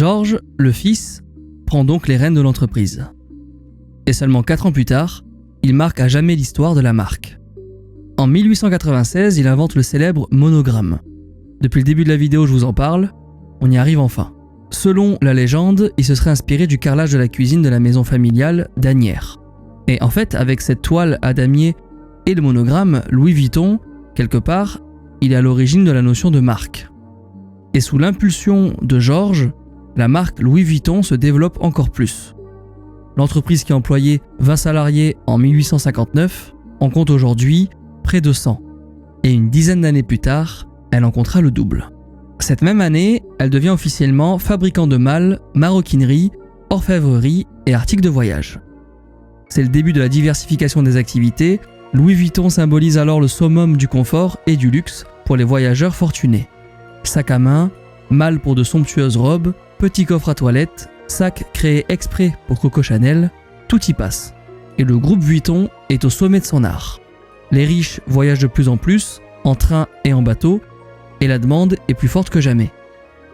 Georges, le fils, prend donc les rênes de l'entreprise. Et seulement 4 ans plus tard, il marque à jamais l'histoire de la marque. En 1896, il invente le célèbre monogramme. Depuis le début de la vidéo, je vous en parle, on y arrive enfin. Selon la légende, il se serait inspiré du carrelage de la cuisine de la maison familiale d'Asnières. Et en fait, avec cette toile à damier et le monogramme, Louis Vuitton, quelque part, il est à l'origine de la notion de marque. Et sous l'impulsion de Georges, la marque Louis Vuitton se développe encore plus. L'entreprise qui employait 20 salariés en 1859 en compte aujourd'hui près de 100. Et une dizaine d'années plus tard, elle en comptera le double. Cette même année, elle devient officiellement fabricant de malles, maroquinerie, orfèvrerie et articles de voyage. C'est le début de la diversification des activités. Louis Vuitton symbolise alors le summum du confort et du luxe pour les voyageurs fortunés. Sac à main, malles pour de somptueuses robes, petits coffres à toilette, sacs créés exprès pour Coco Chanel, tout y passe. Et le groupe Vuitton est au sommet de son art. Les riches voyagent de plus en plus, en train et en bateau, et la demande est plus forte que jamais.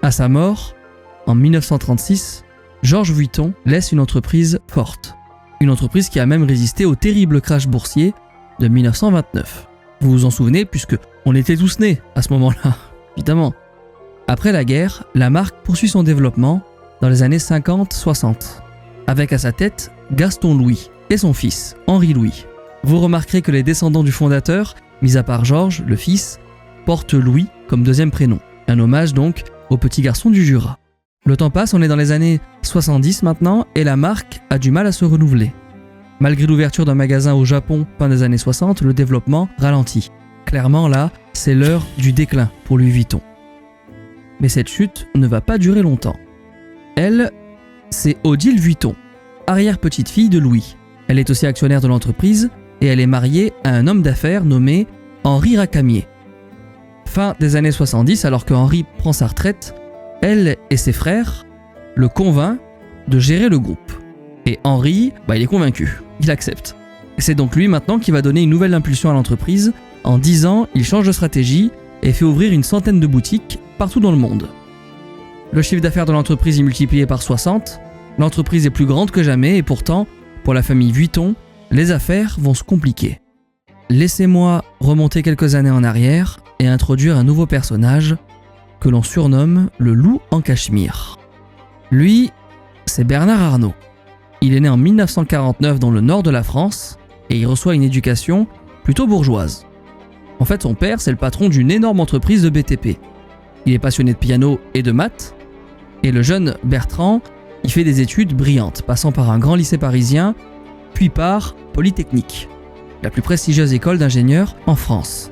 À sa mort, en 1936, Georges Vuitton laisse une entreprise forte. Une entreprise qui a même résisté au terrible crash boursier de 1929. Vous vous en souvenez puisque on était tous nés à ce moment-là, évidemment. Après la guerre, la marque poursuit son développement dans les années 50-60, avec à sa tête Gaston Louis et son fils, Henri Louis. Vous remarquerez que les descendants du fondateur, mis à part Georges, le fils, portent Louis comme deuxième prénom. Un hommage donc au petit garçon du Jura. Le temps passe, on est dans les années 70 maintenant, et la marque a du mal à se renouveler. Malgré l'ouverture d'un magasin au Japon fin des années 60, le développement ralentit. Clairement là, c'est l'heure du déclin pour Louis Vuitton. Mais cette chute ne va pas durer longtemps. Elle, c'est Odile Vuitton, arrière-petite-fille de Louis. Elle est aussi actionnaire de l'entreprise et elle est mariée à un homme d'affaires nommé Henri Racamier. Fin des années 70, alors que Henri prend sa retraite, elle et ses frères le convainquent de gérer le groupe. Et Henri, il est convaincu, il accepte. C'est donc lui maintenant qui va donner une nouvelle impulsion à l'entreprise. En 10 ans, il change de stratégie et fait ouvrir une centaine de boutiques partout dans le monde. Le chiffre d'affaires de l'entreprise est multiplié par 60, l'entreprise est plus grande que jamais et pourtant, pour la famille Vuitton, les affaires vont se compliquer. Laissez-moi remonter quelques années en arrière et introduire un nouveau personnage que l'on surnomme le loup en cachemire. Lui, c'est Bernard Arnault. Il est né en 1949 dans le nord de la France et il reçoit une éducation plutôt bourgeoise. En fait, son père, c'est le patron d'une énorme entreprise de BTP. Il est passionné de piano et de maths, et le jeune Bertrand, il fait des études brillantes, passant par un grand lycée parisien, puis par Polytechnique, la plus prestigieuse école d'ingénieurs en France.